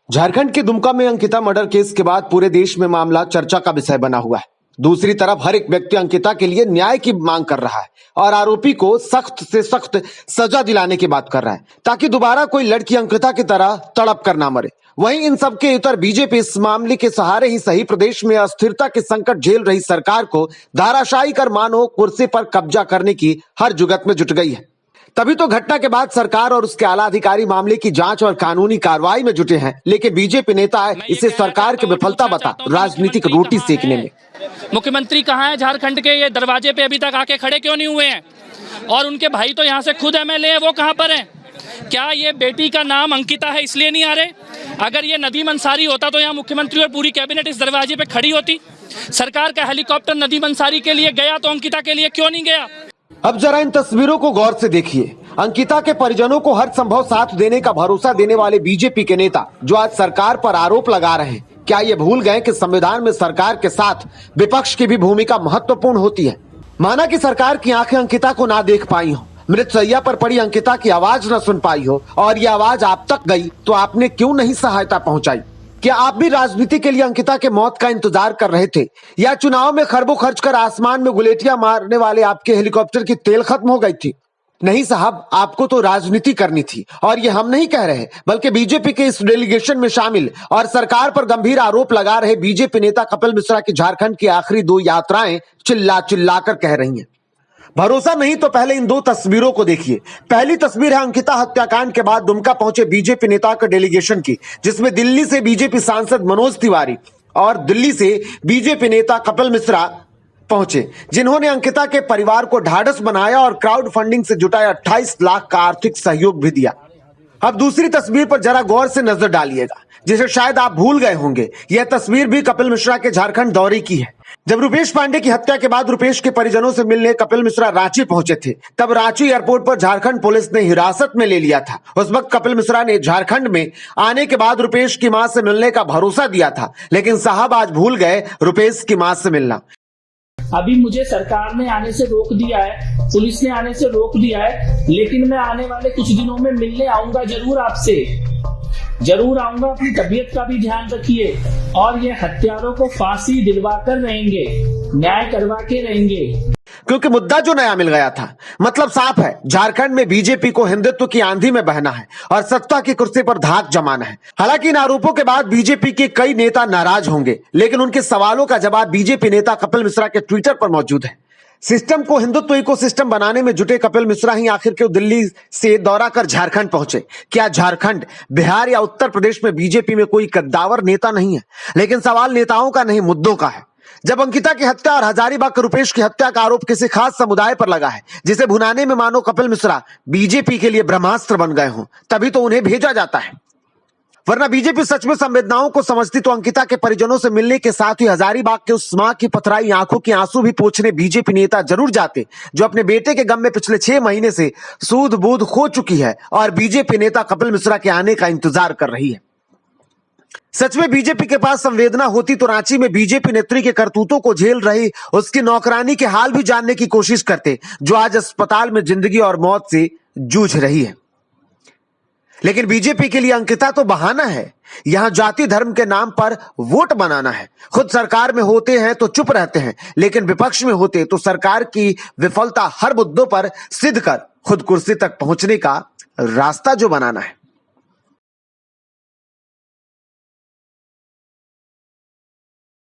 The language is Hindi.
झारखंड के दुमका में अंकिता मर्डर केस के बाद पूरे देश में मामला चर्चा का विषय बना हुआ है। दूसरी तरफ हर एक व्यक्ति अंकिता के लिए न्याय की मांग कर रहा है और आरोपी को सख्त से सख्त सजा दिलाने की बात कर रहा है ताकि दोबारा कोई लड़की अंकिता की तरह तड़प कर ना मरे। वहीं इन सबके इतर बीजेपी इस मामले के सहारे ही सही प्रदेश में अस्थिरता के संकट झेल रही सरकार को धाराशायी कर मानो कुर्सी पर कब्जा करने की हर जुगत में जुट गई है। तभी तो घटना के बाद सरकार और उसके आला अधिकारी मामले की जांच और कानूनी कार्रवाई में जुटे हैं, लेकिन बीजेपी नेता इसे सरकार की विफलता बता राजनीतिक रोटी सेकने में। मुख्यमंत्री कहाँ है झारखंड के? ये दरवाजे पे अभी तक आके खड़े क्यों नहीं हुए हैं? और उनके भाई तो यहाँ से खुद एमएलए हैं, वो कहाँ पर हैं? क्या ये बेटी का नाम अंकिता है इसलिए नहीं आ रहे? अगर ये नदीम अंसारी होता तो यहाँ मुख्यमंत्री और पूरी कैबिनेट इस दरवाजे पे खड़ी होती। सरकार का हेलीकॉप्टर नदीम अंसारी के लिए गया तो अंकिता के लिए क्यों नहीं गया? अब जरा इन तस्वीरों को गौर से देखिए। अंकिता के परिजनों को हर संभव साथ देने का भरोसा देने वाले बीजेपी के नेता जो आज सरकार पर आरोप लगा रहे हैं, क्या ये भूल गए कि संविधान में सरकार के साथ विपक्ष की भी भूमिका महत्वपूर्ण होती है? माना कि सरकार की आंखें अंकिता को ना देख पाई हो, मृतशैया पर पड़ी अंकिता की आवाज न सुन पाई हो और ये आवाज आप तक गई तो आपने क्यों नहीं सहायता पहुंचाई? क्या आप भी राजनीति के लिए अंकिता के मौत का इंतजार कर रहे थे या चुनाव में खरबों खर्च कर आसमान में गुलेटियां मारने वाले आपके हेलीकॉप्टर की तेल खत्म हो गई थी? नहीं साहब, आपको तो राजनीति करनी थी और ये हम नहीं कह रहे बल्कि बीजेपी के इस डेलीगेशन में शामिल और सरकार पर गंभीर आरोप लगा रहे बीजेपी नेता कपिल मिश्रा की झारखंड की आखिरी 2 यात्राएं चिल्ला चिल्ला कर कह रही हैं। भरोसा नहीं तो पहले इन 2 तस्वीरों को देखिए। पहली तस्वीर है अंकिता हत्याकांड के बाद दुमका पहुंचे बीजेपी नेता के डेलीगेशन की, जिसमें दिल्ली से बीजेपी सांसद मनोज तिवारी और दिल्ली से बीजेपी नेता कपिल मिश्रा पहुंचे, जिन्होंने अंकिता के परिवार को ढाढ़स बनाया और क्राउड फंडिंग से जुटाए 28 लाख का आर्थिक सहयोग भी दिया। अब दूसरी तस्वीर पर जरा गौर से नजर डालिएगा, जिसे शायद आप भूल गए होंगे। यह तस्वीर भी कपिल मिश्रा के झारखंड दौरे की है। जब रुपेश पांडे की हत्या के बाद रुपेश के परिजनों से मिलने कपिल मिश्रा रांची पहुंचे थे, तब रांची एयरपोर्ट पर झारखंड पुलिस ने हिरासत में ले लिया था। उस वक्त कपिल मिश्रा ने झारखंड में आने के बाद रुपेश की मां से मिलने का भरोसा दिया था, लेकिन साहब आज भूल गए रुपेश की मां से मिलना। अभी मुझे सरकार ने आने से रोक दिया है, पुलिस ने आने से रोक दिया है, लेकिन मैं आने वाले कुछ दिनों में मिलने आऊंगा, जरूर आपसे जरूर आऊंगा। अपनी तबीयत का भी ध्यान रखिए और ये हत्यारों को फांसी दिलवा कर रहेंगे, न्याय करवा के रहेंगे। क्योंकि मुद्दा जो नया मिल गया था, मतलब साफ है, झारखंड में बीजेपी को हिंदुत्व की आंधी में बहना है और सत्ता की कुर्सी पर धाक जमाना है। हालांकि इन आरोपों के बाद बीजेपी के कई नेता नाराज होंगे, लेकिन उनके सवालों का जवाब बीजेपी नेता कपिल मिश्रा के ट्विटर पर मौजूद है। सिस्टम को हिंदुत्व इकोसिस्टम बनाने में जुटे कपिल मिश्रा ही आखिर क्यों दिल्ली से दौरा कर झारखंड पहुंचे? क्या झारखंड, बिहार या उत्तर प्रदेश में बीजेपी में कोई कद्दावर नेता नहीं है? लेकिन सवाल नेताओं का नहीं, मुद्दों का है। जब अंकिता की हत्या और हजारीबाग के रुपेश की हत्या का आरोप किसी खास समुदाय पर लगा है, जिसे भुनाने में मानो कपिल मिश्रा बीजेपी के लिए ब्रह्मास्त्र बन गए हों, तभी तो उन्हें भेजा जाता है। वरना बीजेपी सच में संवेदनाओं को समझती तो अंकिता के परिजनों से मिलने के साथ ही हजारीबाग के उस मां की पथराई आंखों के आंसू भी पोंछने बीजेपी नेता जरूर जाते, जो अपने बेटे के गम में पिछले 6 महीने से सूध बूध खो चुकी है और बीजेपी नेता कपिल मिश्रा के आने का इंतजार कर रही है। सच में बीजेपी के पास संवेदना होती तो रांची में बीजेपी नेत्री के करतूतों को झेल रही उसकी नौकरानी के हाल भी जानने की कोशिश करते, जो आज अस्पताल में जिंदगी और मौत से जूझ रही है। लेकिन बीजेपी के लिए अंकिता तो बहाना है। यहां जाति धर्म के नाम पर वोट बनाना है। खुद सरकार में होते हैं तो चुप रहते हैं, लेकिन विपक्ष में होते तो सरकार की विफलता हर मुद्दों पर सिद्ध कर खुद कुर्सी तक पहुंचने का रास्ता जो बनाना है।